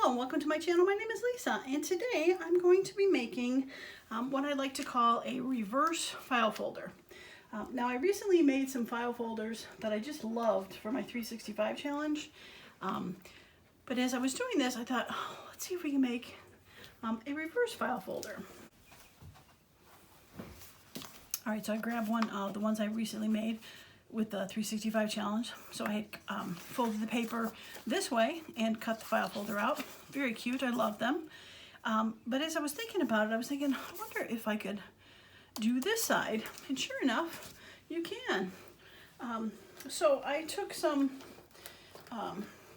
Hello, welcome to my channel. My name is Lisa, and today I'm going to be making what I like to call a reverse file folder. Now, I recently made some file folders that I just loved for my 365 challenge, but as I was doing this, I thought, oh, let's see if we can make a reverse file folder. All right, so I grabbed one of the ones I recently made with the 365 challenge. So I had folded the paper this way and cut the file folder out. Very cute, I love them. But as I was thinking about it, I was thinking, I wonder if I could do this side. And sure enough, you can. So I took some,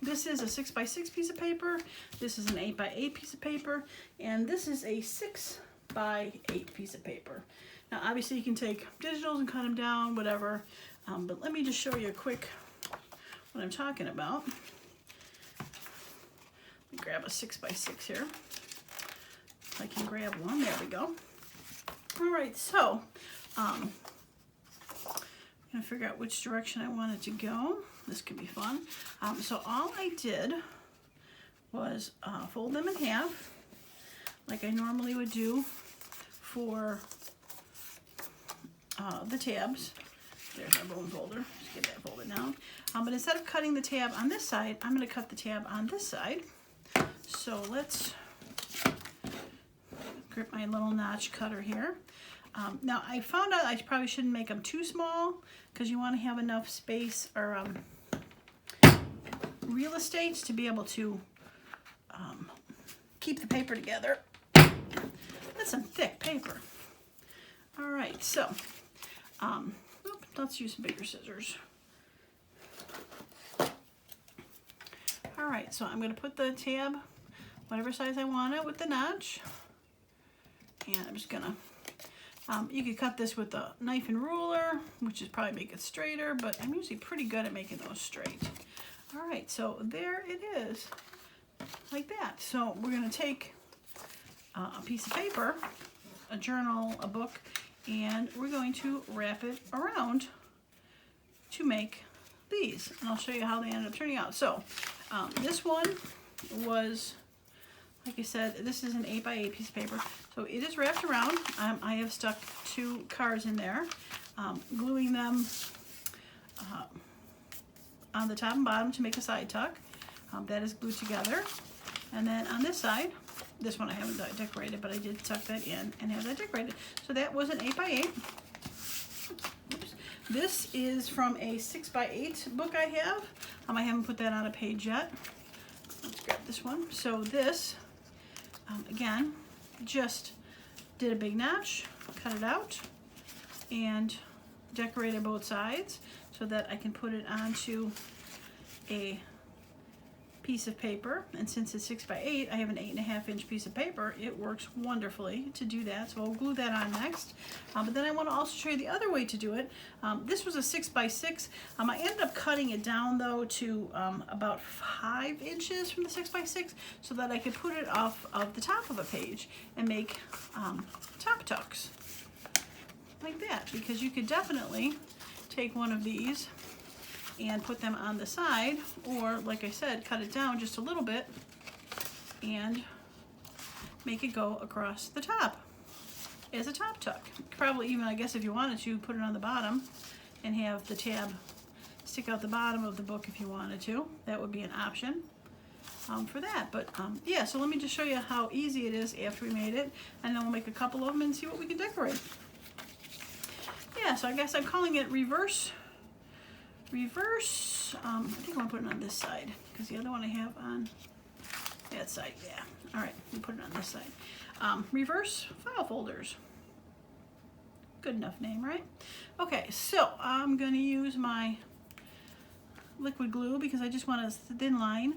this is a 6x6 piece of paper, this is an 8x8 piece of paper, and this is a 6x8 piece of paper. Now obviously you can take digitals and cut them down, whatever. But let me just show you a quick what I'm talking about. Let me grab a 6x6 here. If I can grab one, there we go. All right, so I'm gonna figure out which direction I want it to go. This could be fun. So all I did was fold them in half, like I normally would do for the tabs. There's our bone folder. Just get that folded down. But instead of cutting the tab on this side, I'm going to cut the tab on this side. So let's grip my little notch cutter here. Now I found out I probably shouldn't make them too small because you want to have enough space or real estate to be able to keep the paper together. That's some thick paper. All right, so let's use some bigger scissors. All right, so I'm going to put the tab whatever size I want it with the notch, and I'm just gonna you could cut this with a knife and ruler, which is probably make it straighter, but I'm usually pretty good at making those straight. All right, so there it is, like that. So we're going to take a piece of paper, a journal, a book, and we're going to wrap it around to make these. And I'll show you how they ended up turning out. So this one was, like I said, this is an 8x8 piece of paper. So it is wrapped around. I have stuck 2 cards in there, gluing them on the top and bottom to make a side tuck. That is glued together. And then on this side, this one I haven't decorated, but I did tuck that in and have that decorated. So that was an 8x8. Oops. This is from a 6x8 book I have. I haven't put that on a page yet. Let's grab this one. So this, again, just did a big notch, cut it out, and decorated both sides so that I can put it onto a piece of paper. And since it's 6x8, I have an 8.5 inch piece of paper. It works wonderfully to do that, so I'll glue that on next. But then I want to also show you the other way to do it. This was a 6x6. I ended up cutting it down though to about 5 inches from the 6x6 so that I could put it off of the top of a page and make top tucks like that, because you could definitely take one of these and put them on the side, or like I said, cut it down just a little bit and make it go across the top as a top tuck. Probably even, I guess, if you wanted to, put it on the bottom and have the tab stick out the bottom of the book if you wanted to. That would be an option for that. But yeah, so let me just show you how easy it is after we made it, and then we'll make a couple of them and see what we can decorate. Yeah, so I guess I'm calling it reverse. I think I want to put it on this side because the other one I have on that side. Yeah. All right, we'll put it on this side. Reverse file folders. Good enough name, right? Okay, so I'm going to use my liquid glue because I just want a thin line.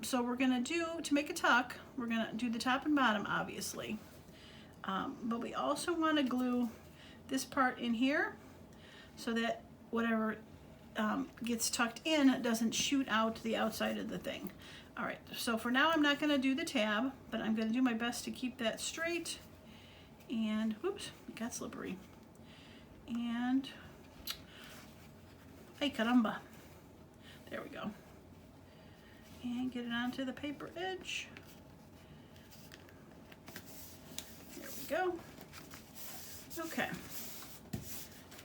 So we're going to make a tuck, we're going to do the top and bottom, obviously. But we also want to glue this part in here so that whatever gets tucked in doesn't shoot out the outside of the thing. All right, so for now I'm not going to do the tab, but I'm going to do my best to keep that straight. And whoops, it got slippery. And ay caramba, there we go. and get it onto the paper edge. There we go. Okay.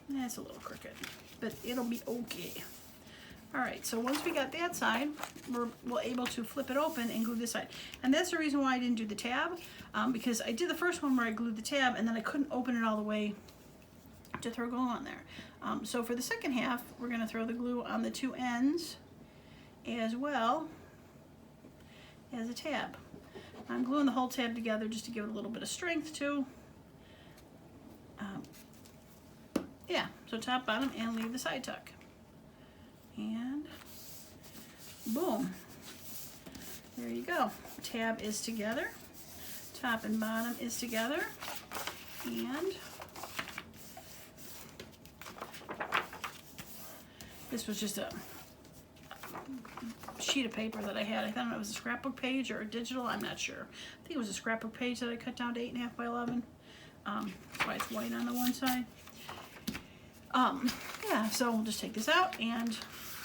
That's a little crooked, but it'll be okay. All right, so once we got that side, we're able to flip it open and glue this side. And that's the reason why I didn't do the tab, because I did the first one where I glued the tab and then I couldn't open it all the way to throw glue on there. So for the second half, we're gonna throw the glue on the two ends as well as a tab. I'm gluing the whole tab together just to give it a little bit of strength too. Yeah, so top, bottom, and leave the side tuck. And boom, there you go. Tab is together, top and bottom is together, and this was just a sheet of paper that I had. I don't know if it was a scrapbook page or a digital, I'm not sure. I think it was a scrapbook page that I cut down to 8.5 by 11. That's why it's white on the one side. Yeah, so we'll just take this out, and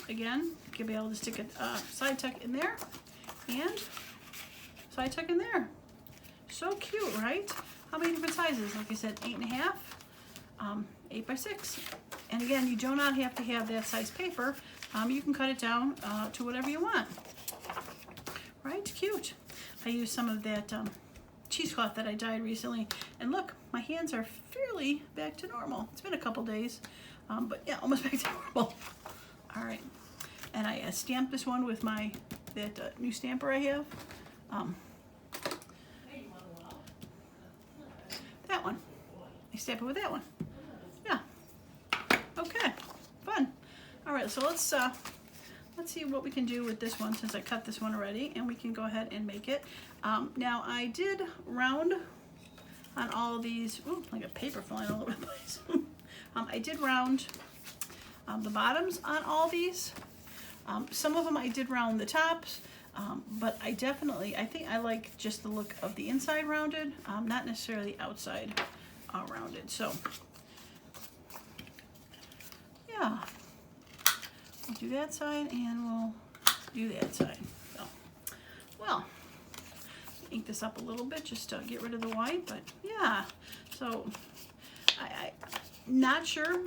again, you'll be able to stick a side tuck in there and side tuck in there. So cute, right? How many different sizes? Like I said, 8.5, 8 by 6. And again, you do not have to have that size paper. You can cut it down to whatever you want. Right? Cute. I used some of that cheesecloth that I dyed recently, and look, my hands are fairly back to normal. It's been a couple days, but yeah, almost back to normal. All right, and I stamped this one with my new stamper I have. That one. I stamp it with that one. Yeah. Okay. Fun. All right, so let's see what we can do with this one since I cut this one already, and we can go ahead and make it. Now I did round on all of these. Ooh, like a paper flying all over the place. I did round the bottoms on all these. Some of them I did round the tops, but I think I like just the look of the inside rounded, not necessarily the outside rounded. So yeah, we'll do that side and we'll do that side. So, well, ink this up a little bit just to get rid of the white, but yeah. So I not sure,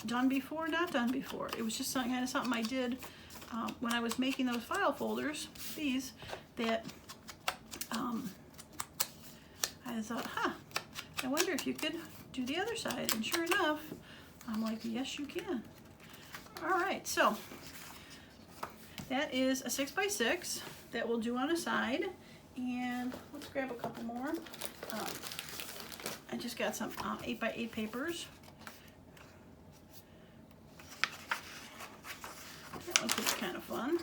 done before, not done before. It was just kind of something I did when I was making those file folders, these, that I thought, I wonder if you could do the other side. And sure enough, I'm like, yes, you can. All right, so that is a 6 by 6 that we'll do on a side. And let's grab a couple more. I just got some 8 by 8 papers. That one could be kind of fun.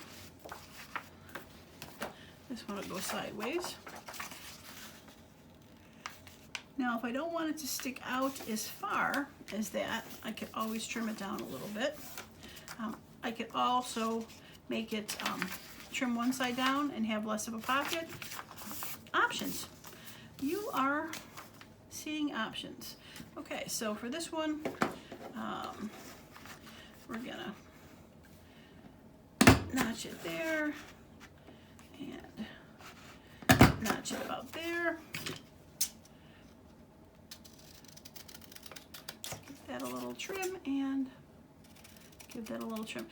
This one will go sideways. Now, if I don't want it to stick out as far as that, I could always trim it down a little bit. I could also make it trim one side down and have less of a pocket. Options. You are seeing options. Okay, so for this one, we're gonna notch it there and notch it about there. Give that a little trim and give that a little trim.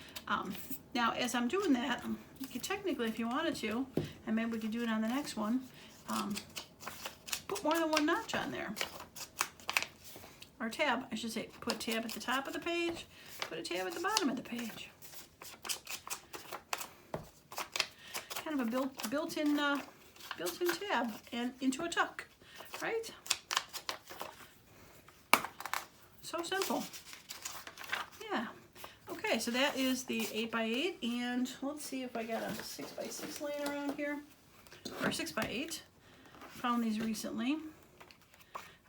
Now, as I'm doing that, you could technically, if you wanted to, and maybe we could do it on the next one, put more than one notch on there. Or tab, I should say. Put tab at the top of the page, put a tab at the bottom of the page. Kind of a built-in tab and into a tuck, right? So simple. Yeah. Okay, so that is the 8 by 8, and let's see if I got a 6 by 6 laying around here, or 6 by 8. Found these recently.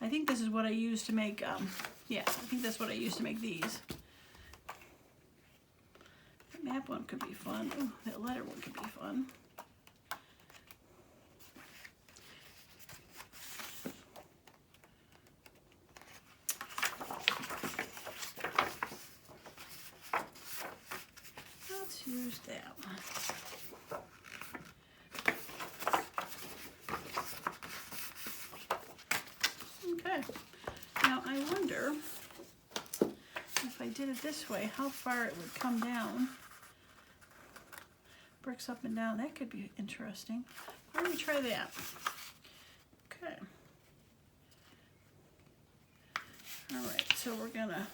I think this is what I used to make. Yeah, I think that's what I used to make these. That map one could be fun. Ooh, that letter one could be fun. Use that one. did it this way, how far it would come down. Bricks up and down, that could be interesting. Why don't we try that? Okay. All right, so we're gonna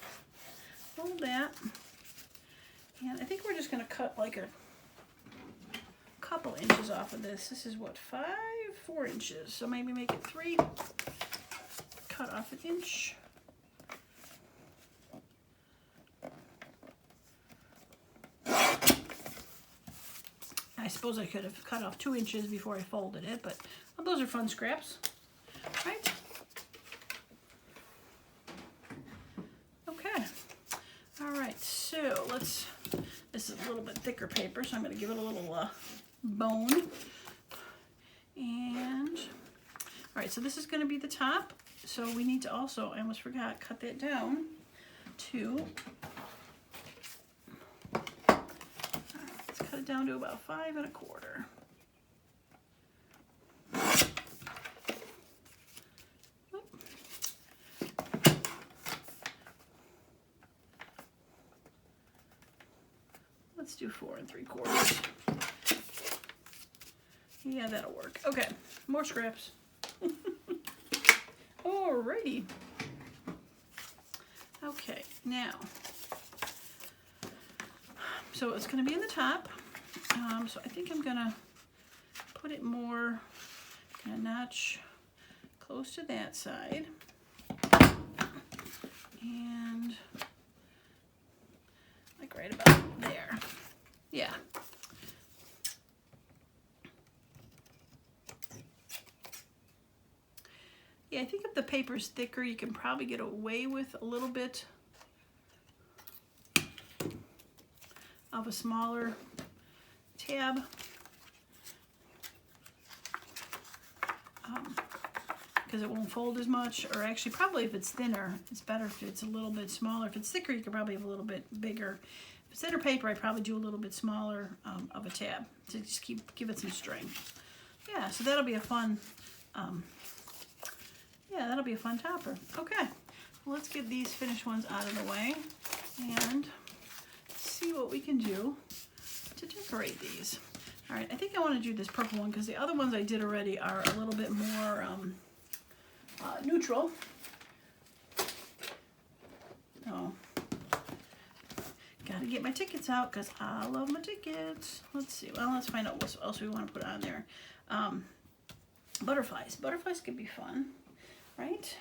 fold that. And I think we're just gonna cut like a couple inches off of this. This is what, 4 inches. So maybe make it 3, cut off 1 inch. I suppose I could have cut off 2 inches before I folded it, but those are fun scraps, right? Okay. All right, so this is a little bit thicker paper, so I'm going to give it a little bone. And, all right, so this is going to be the top. So we need to also, I almost forgot, cut that down to, let's cut it down to about 5 1/4. Let's do 4 3/4. Yeah, that'll work. Okay, more scraps. Alrighty. Okay, now, so it's going to be in the top. So I think I'm going to put it more, kind of notch close to that side. And like right about there. Yeah. Yeah, I think if the paper's thicker, you can probably get away with a little bit of a smaller tab. Because it won't fold as much, or actually probably if it's thinner, it's better if it's a little bit smaller. If it's thicker, you could probably have a little bit bigger. If it's thinner paper, I'd probably do a little bit smaller of a tab to just give it some strength. Yeah, so that'll be a fun, yeah, that'll be a fun topper. Okay, well, let's get these finished ones out of the way and see what we can do to decorate these. All right, I think I want to do this purple one because the other ones I did already are a little bit more neutral. Oh, gotta get my tickets out because I love my tickets. Let's see. Well, let's find out what else we want to put on there. Butterflies. Butterflies could be fun, right?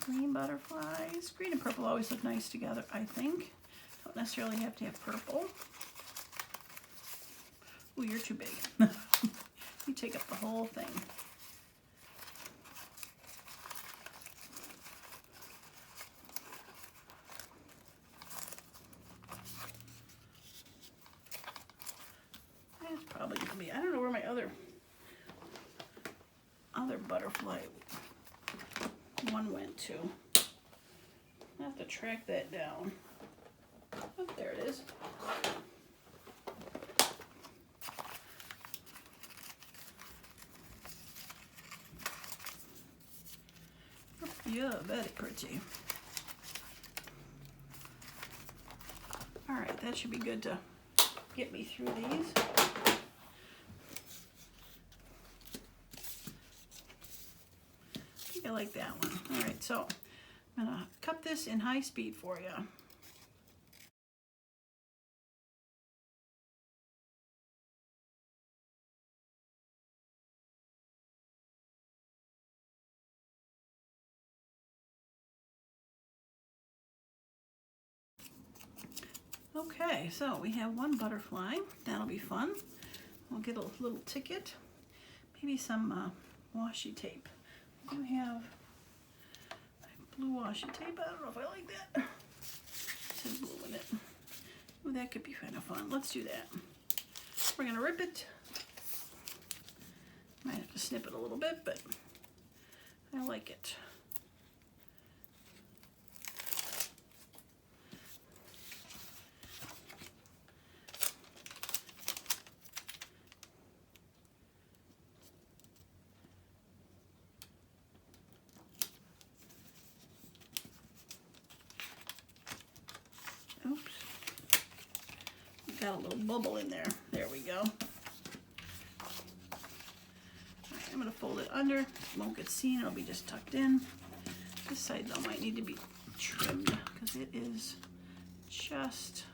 Green butterflies. Green and purple always look nice together, I think. Don't necessarily have to have purple. Ooh, you're too big. You take up the whole thing. That's probably gonna be, I don't know where my other butterfly one went to. I have to track that down. Oh, there it is. Yeah, very pretty. All right, that should be good to get me through these. I think I like that one. All right, so I'm gonna cut this in high speed for you. Okay, so we have one butterfly. That'll be fun. We'll get a little ticket. Maybe some washi tape. I do have blue washi tape. I don't know if I like that. It says blue in it. Ooh, that could be kind of fun. Let's do that. We're gonna rip it. Might have to snip it a little bit, but I like it. got a little bubble in there. There we go. All right, I'm gonna fold it under. It won't get seen, it'll be just tucked in. This side though might need to be trimmed because it is just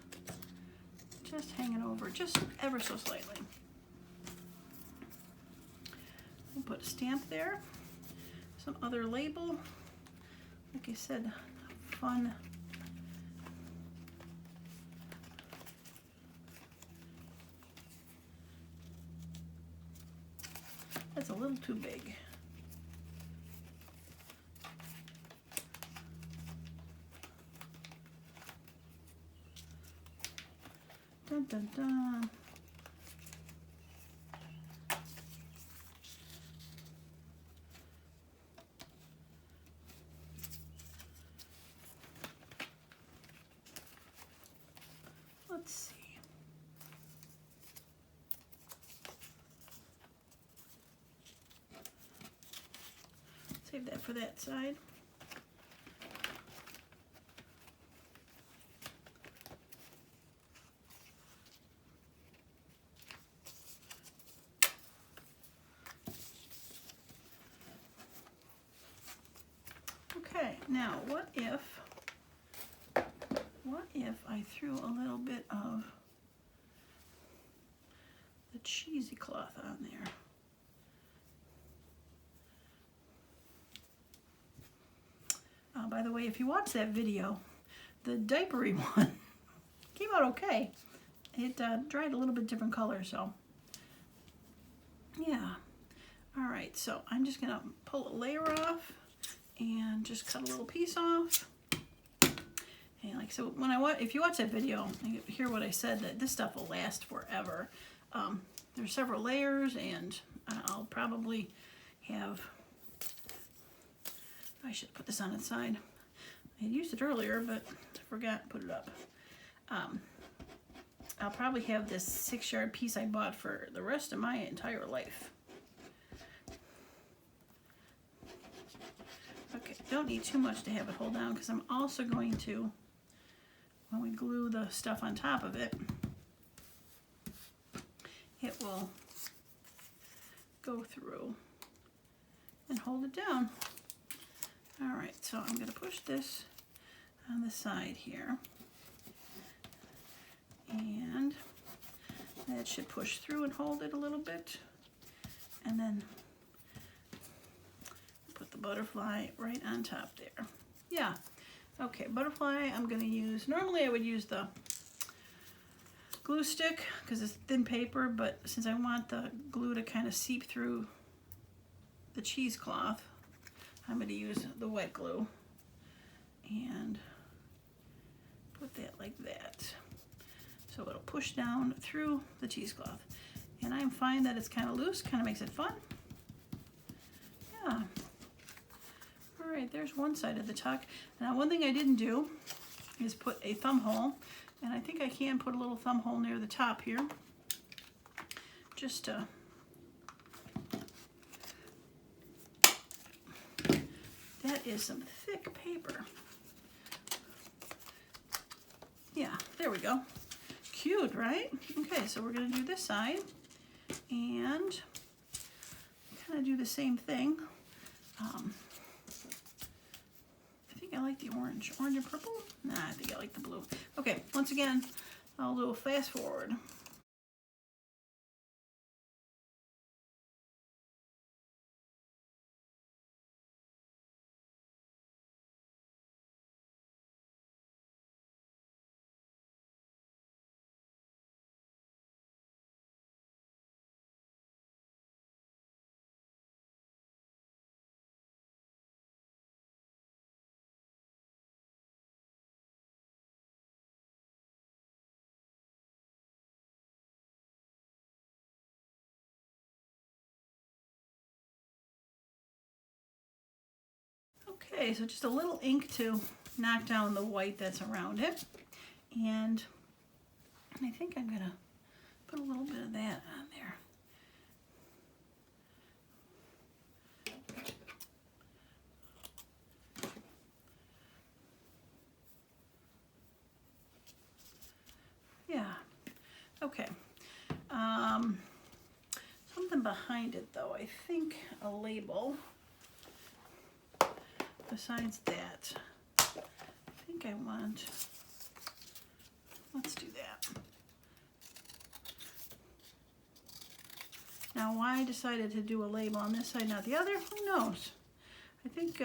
hanging over just ever so slightly. We'll put a stamp there, some other label. Like I said, fun. That's a little too big. Dun, dun, dun. Let's see. Save that for that side. Okay, now what if I threw a little bit of the cheesy cloth on there? By the way, if you watch that video, the diapery one came out okay. It dried a little bit different color, so yeah. All right, so I'm just gonna pull a layer off and just cut a little piece off. And like so, if you watch that video, you hear what I said, that this stuff will last forever. There's several layers, and I'll probably have. I should put this on its side. I had used it earlier, but I forgot to put it up. I'll probably have this 6-yard piece I bought for the rest of my entire life. Okay, don't need too much to have it hold down because I'm also going to, when we glue the stuff on top of it, it will go through and hold it down. All right, so I'm going to push this on the side here, and that should push through and hold it a little bit, and then put the butterfly right on top there. Yeah, okay, butterfly I'm going to use, normally I would use the glue stick because it's thin paper, but since I want the glue to kind of seep through the cheesecloth, I'm going to use the wet glue and put that like that. So it'll push down through the cheesecloth. And I find that it's kind of loose, kind of makes it fun. Yeah. All right, there's one side of the tuck. Now one thing I didn't do is put a thumb hole, and I think I can put a little thumb hole near the top here. Just to that is some thick paper. Yeah, there we go. Cute, right? Okay, so we're going to do this side and kind of do the same thing. I think I like the orange. Orange and purple? Nah, I think I like the blue. Okay, once again, I'll do a fast forward. Okay, so just a little ink to knock down the white that's around it. And I think I'm gonna put a little bit of that on there. Yeah, Okay. Something behind it though. I think a label. Besides that, I think I want, let's do that. Now why I decided to do a label on this side, not the other, who knows? I think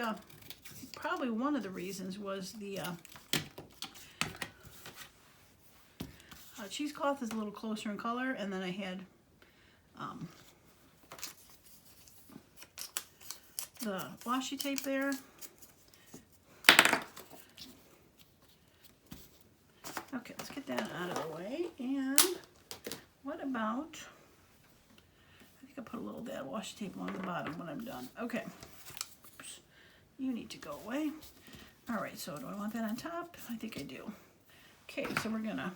probably one of the reasons was the cheesecloth is a little closer in color, and then I had the washi tape there. Okay, let's get that out of the way. And what about, I think I put a little of that washi tape on the bottom when I'm done. Okay, oops. You need to go away. All right, so do I want that on top? I think I do. Okay, so we're gonna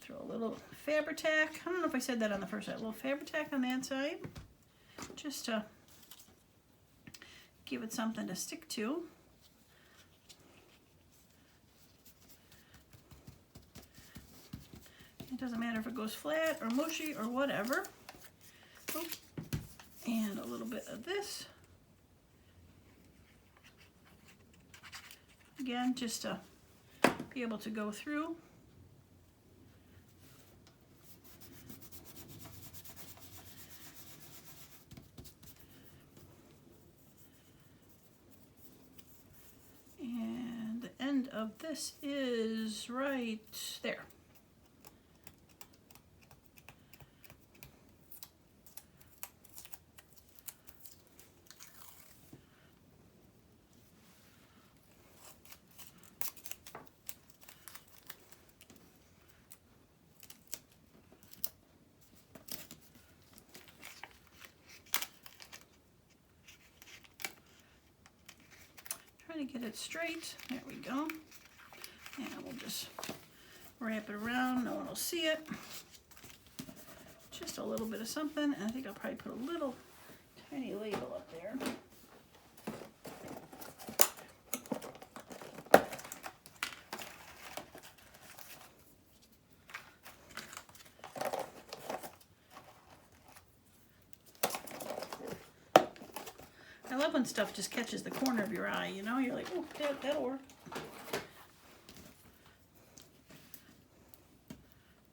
throw a little Fabri-Tac. I don't know if I said that on the first side. A little Fabri-Tac on that side, just to give it something to stick to. It doesn't matter if it goes flat or mushy or whatever. Oh, and a little bit of this. Again, just to be able to go through. And the end of this is right there. Trying to get it straight. There we go. And we'll just wrap it around. No one will see it. Just a little bit of something. And I think I'll probably put a little tiny label up there. I love when stuff just catches the corner of your eye, you know? You're like, oh, that'll work.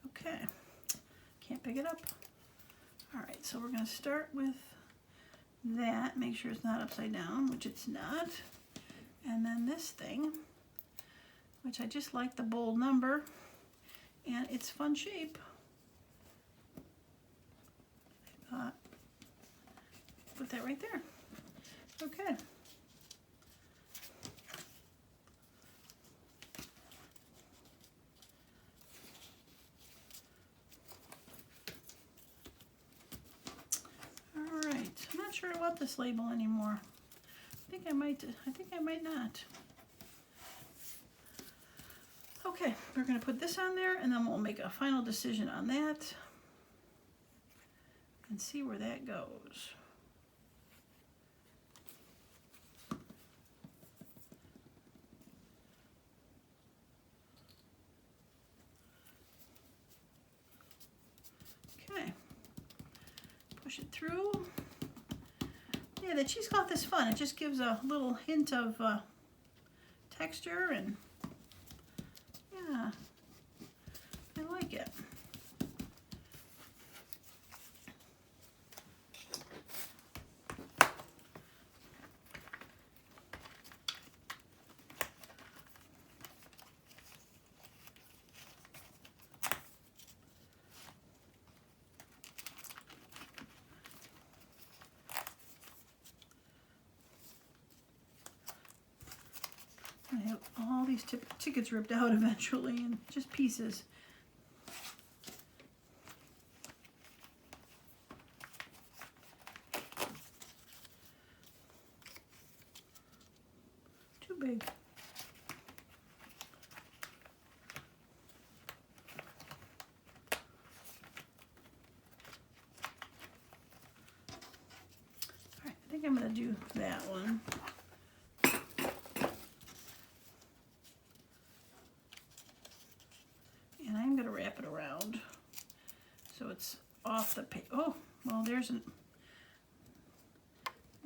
Okay. Can't pick it up. All right, so we're going to start with that. Make sure it's not upside down, which it's not. And then this thing, which I just like the bold number, and it's fun shape. Put that right there. Okay. All right. I'm not sure I want this label anymore. I think I might not. Okay, we're going to put this on there, and then we'll make a final decision on that and see where that goes. Okay, push it through. Yeah, the cheesecloth is fun. It just gives a little hint of texture, and yeah, I like it. I have all these tickets ripped out eventually, and just pieces. Too big. All right, I think I'm going to do that one. off the page. Oh, well,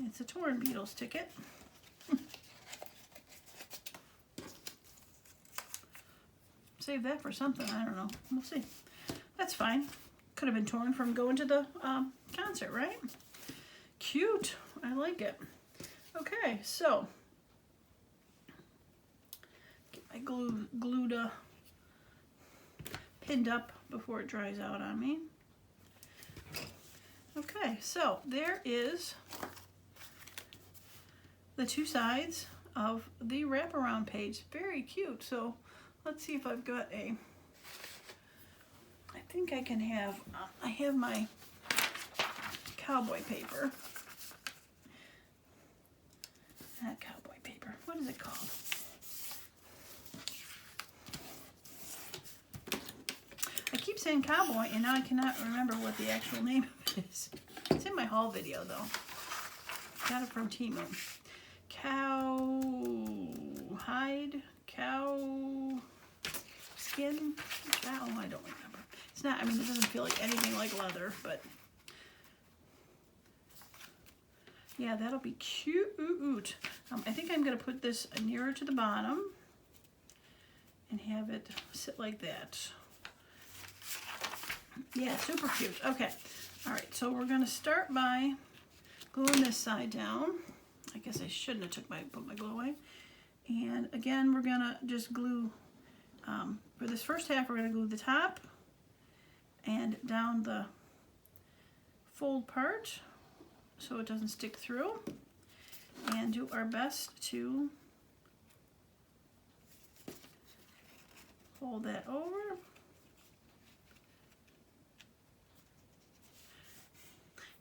it's a Torn Beetles ticket. Save that for something, I don't know. We'll see. That's fine. Could have been torn from going to the concert, right? Cute. I like it. Okay, so get my glue pinned up before it dries out on me. Okay, so there is the two sides of the wraparound page. Very cute. So let's see if I've got I think I can have, I have my cowboy paper. Not cowboy paper. What is it called? I keep saying cowboy and now I cannot remember what the actual name of it is. It's in my haul video though. Got it from Temu. Cowhide? Cow skin? Cow? I don't remember. It's not, I mean, it doesn't feel like anything like leather, but yeah, that'll be cute. I think I'm going to put this nearer to the bottom and have it sit like that. Yeah, super cute. Okay. All right, so we're going to start by gluing this side down. I guess I shouldn't have put my glue away. And again, we're going to just glue, for this first half, we're going to glue the top and down the fold part so it doesn't stick through, and do our best to fold that over.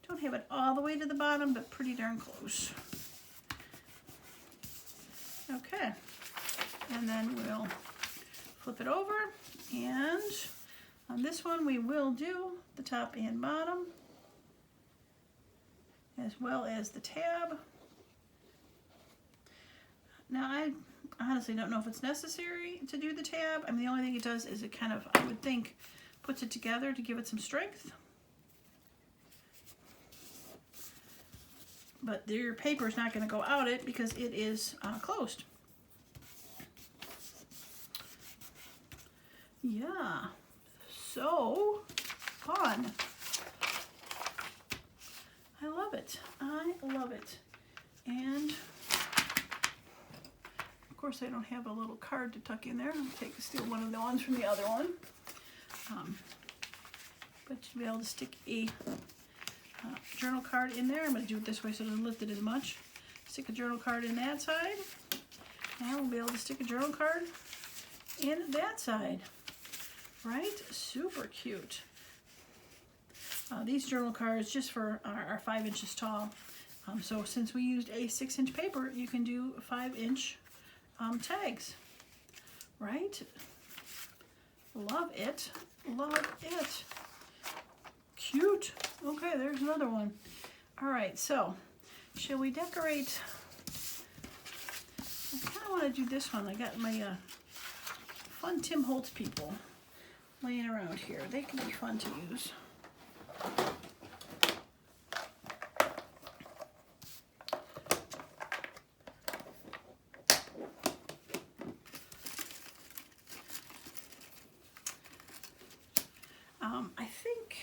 Don't have it all the way to the bottom, but pretty darn close. Okay, and then we'll flip it over, and on this one we will do the top and bottom as well as the tab. Now I honestly don't know if it's necessary to do the tab. I mean, the only thing it does is it kind of, I would think, puts it together to give it some strength. But your paper is not going to go out it because it is closed. Yeah, so fun. I love it. I love it. And of course I don't have a little card to tuck in there. I'll steal one of the ones from the other one. But you'll be able to stick a journal card in there. I'm going to do it this way so it doesn't lift it as much. Stick a journal card in that side. And we'll be able to stick a journal card in that side. Right? Super cute. These journal cards just for are 5 inches tall. So since we used a 6-inch paper, you can do 5-inch tags. Right? Love it. Love it. Cute. Okay, there's another one. All right, so shall we decorate? I kind of want to do this one. I got my fun Tim Holtz people laying around here. They can be fun to use. I think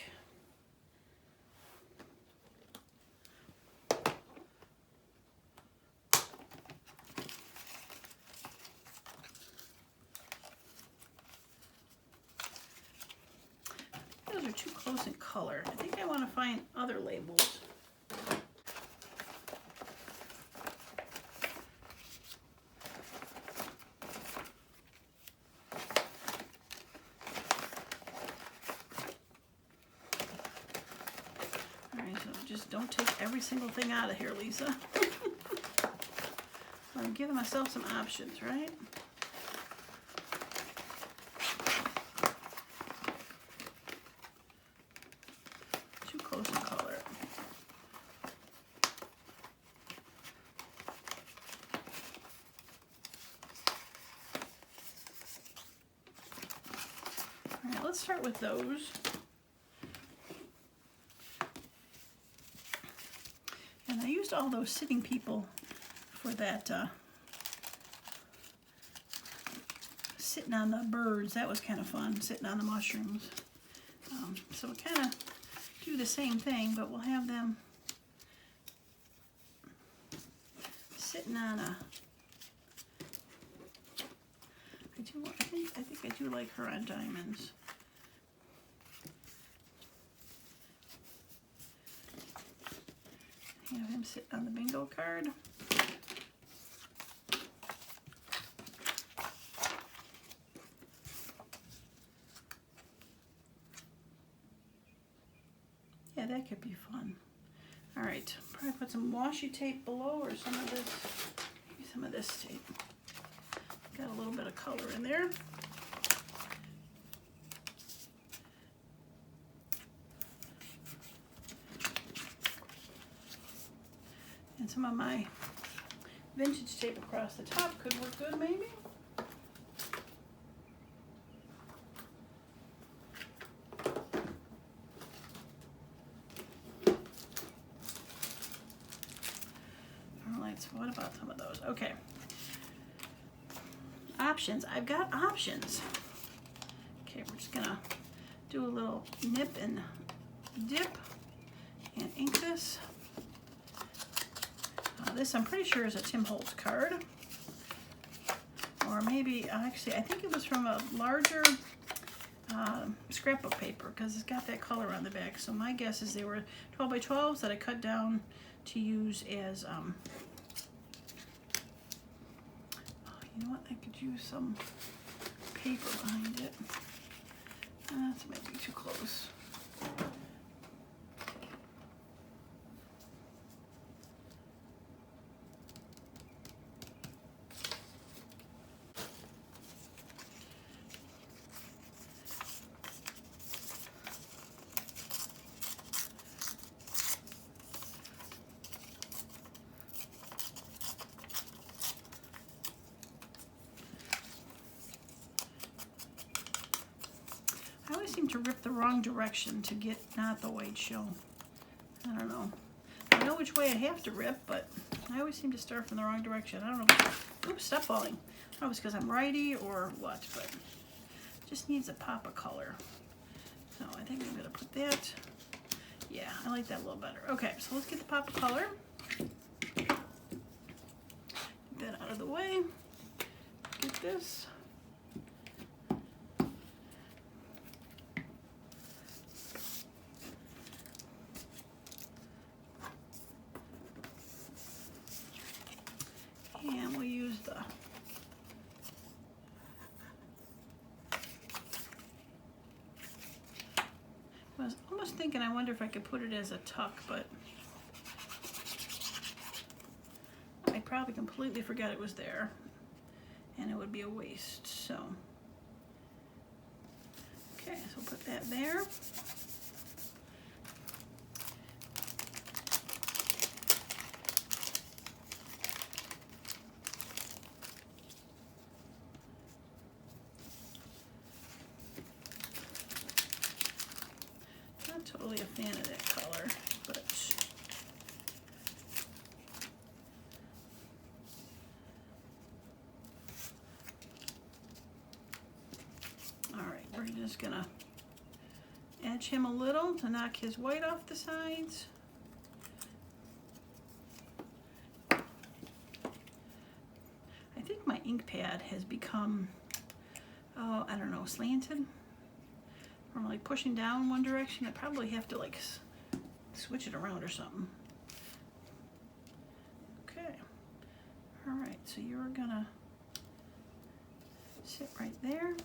those are too close in color. I think I want to find other labels. Just don't take every single thing out of here, Lisa. I'm giving myself some options, right? Too close in color. All right, let's start with those. And I used all those sitting people for that, sitting on the birds. That was kind of fun, sitting on the mushrooms. So we kind of do the same thing, but we'll have them sitting on a, I think I do like her on diamonds. Have him sit on the bingo card. Yeah, that could be fun. All right, probably put some washi tape below or some of this, maybe some of this tape. Got a little bit of color in there. And some of my vintage tape across the top could work good, maybe. All right, so what about some of those? Okay. Options. I've got options. Okay, we're just gonna do a little nip and dip and ink this. This I'm pretty sure is a Tim Holtz card, or maybe actually I think it was from a larger scrapbook paper because it's got that color on the back. So my guess is they were 12 by 12s that I cut down to use as you know what, I could use some paper behind it. That's maybe too close. I always seem to rip the wrong direction to get not the white show. I don't know. I know which way I have to rip, but I always seem to start from the wrong direction. I don't know. Oops, stop falling. I don't know if it's because I'm righty or what, but it just needs a pop of color. So I think I'm going to put that. Yeah, I like that a little better. Okay, so let's get the pop of color. Get that out of the way. Get this. And we'll use the I was almost thinking I wonder if I could put it as a tuck, but I probably completely forgot it was there and it would be a waste. So okay, so we'll put that there. Totally a fan of that color, but all right, we're just gonna edge him a little to knock his white off the sides. I think my ink pad has become, oh, I don't know, slanted. From like pushing down one direction, I probably have to like switch it around or something. Okay. All right, so you're gonna sit right there.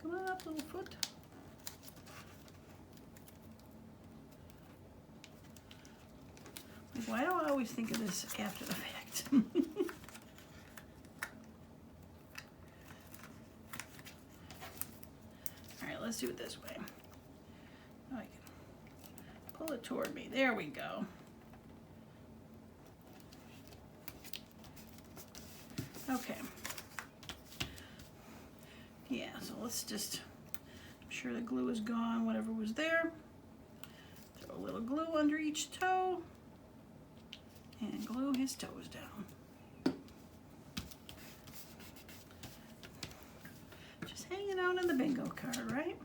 Come on up, little foot. Like, why do I always think of this after the fact? All right, let's do it this way. I can pull it toward me. There we go. Okay. Yeah, so let's just, I'm sure the glue is gone, whatever was there. Throw a little glue under each toe and glue his toes down. Just hanging out in the bingo card, right?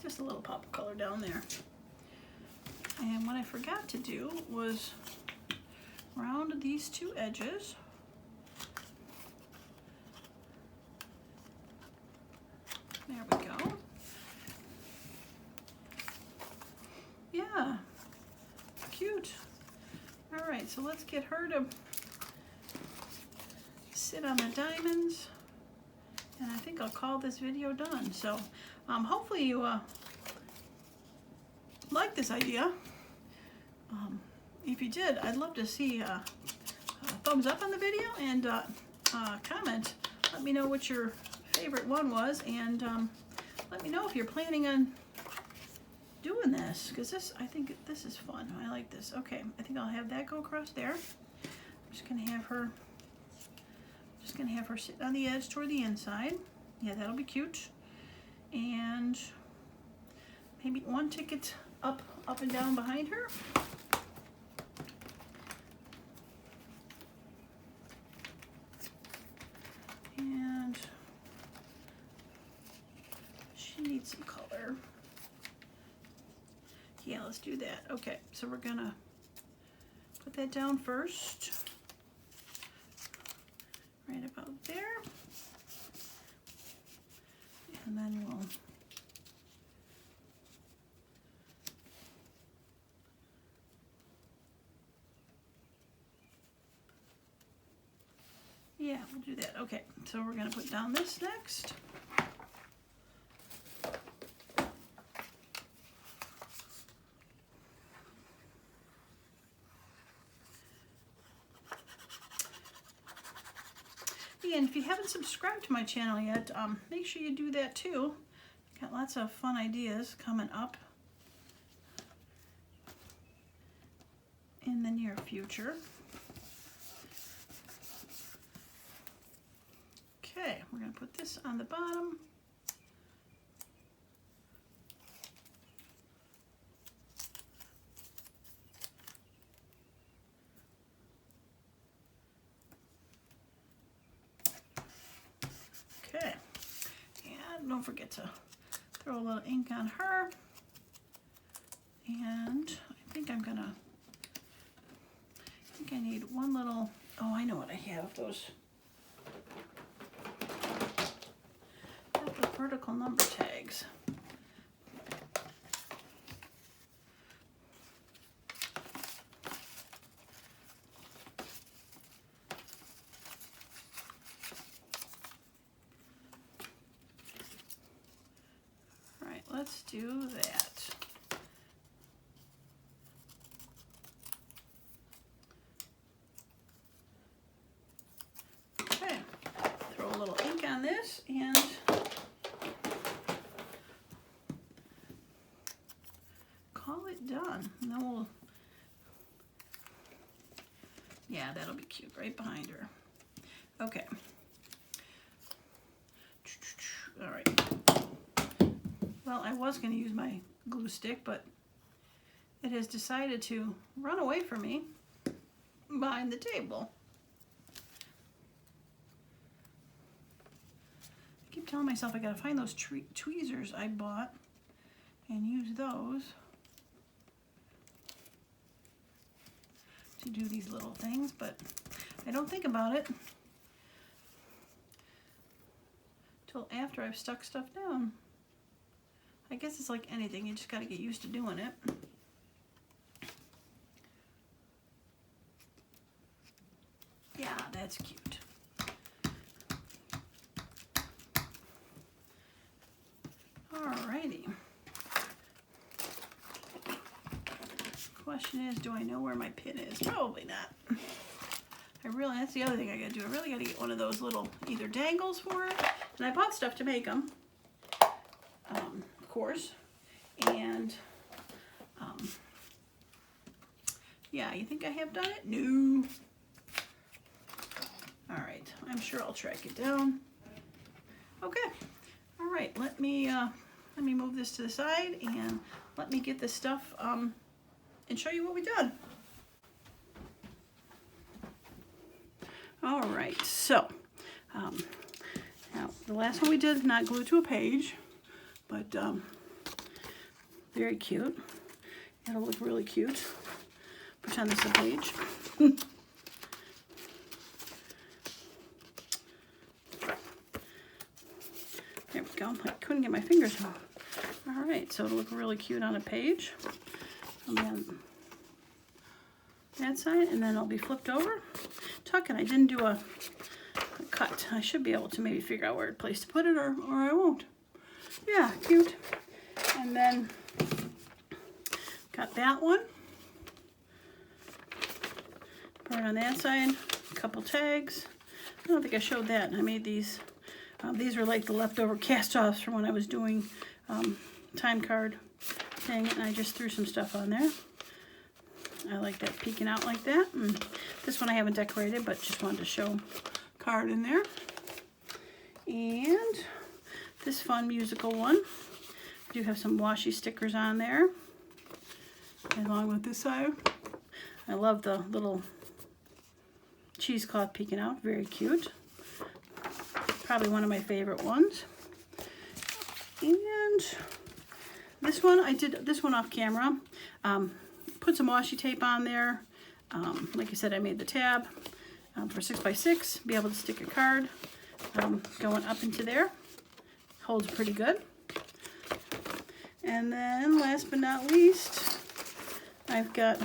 Just a little pop of color down there. And what I forgot to do was round these two edges. There we go. Yeah, cute. All right, so let's get her to sit on the diamonds. And I think I'll call this video done. So hopefully you like this idea. If you did, I'd love to see a thumbs up on the video and comment. Let me know what your favorite one was, and let me know if you're planning on doing this, because I think this is fun. I like this. Okay, I think I'll have that go across there. I'm just gonna have her sit on the edge toward the inside. Yeah, that'll be cute. And maybe one ticket up and down behind her. And she needs some color. Yeah, let's do that. Okay, so we're gonna put that down first. Right about there. And then we'll do that. Okay, so we're gonna put down this next. And if you haven't subscribed to my channel yet, make sure you do that too. Got lots of fun ideas coming up in the near future. Okay, we're going to put this on the bottom. Okay, and don't forget to throw a little ink on her. And I think I need one little, oh, I know what I have, those vertical number tags. All right, let's do that. Okay, throw a little ink on this and call it done. And then we'll, yeah, that'll be cute right behind her. Okay. All right. Well, I was going to use my glue stick, but it has decided to run away from me behind the table. I keep telling myself I got to find those tweezers I bought and use those to do these little things, but I don't think about it till after I've stuck stuff down. I guess it's like anything, you just got to get used to doing it. Yeah, that's cute. question is, do I know where my pin is? Probably not. That's the other thing I gotta do. I really gotta get one of those little either dangles for it. And I bought stuff to make them, of course. And, yeah, you think I have done it? No. All right, I'm sure I'll track it down. Okay, all right, let me move this to the side and let me get this stuff and show you what we've done. All right, so now the last one we did is not glued to a page, but very cute. It'll look really cute. Pretend it's a page. There we go. I couldn't get my fingers on. All right, so it'll look really cute on a page. And then that side, and then it'll be flipped over. Tuck, and I didn't do a cut. I should be able to maybe figure out where place to put it, or I won't. Yeah, cute. And then got that one. Put it on that side. A couple tags. I don't think I showed that. I made these. These were like the leftover cast-offs from when I was doing time card thing, and I just threw some stuff on there. I like that peeking out like that. And this one I haven't decorated, but just wanted to show card in there. And this fun musical one. I do have some washi stickers on there, along with this side. I love the little cheesecloth peeking out. Very cute. Probably one of my favorite ones. And this one, I did this one off camera. Put some washi tape on there. Like I said, I made the tab for 6x6. Be able to stick a card going up into there. Holds pretty good. And then last but not least, I've got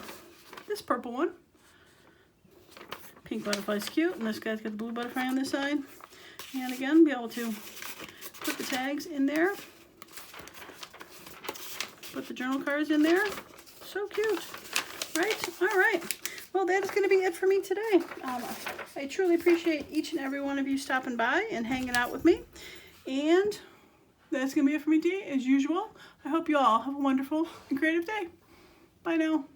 this purple one. Pink butterfly's cute, and this guy's got the blue butterfly on this side. And again, be able to put the tags in there. Put the journal cards in there. So cute, right? All right. Well, that is going to be it for me today. I truly appreciate each and every one of you stopping by and hanging out with me. And that's going to be it for me today, as usual. I hope you all have a wonderful and creative day. Bye now.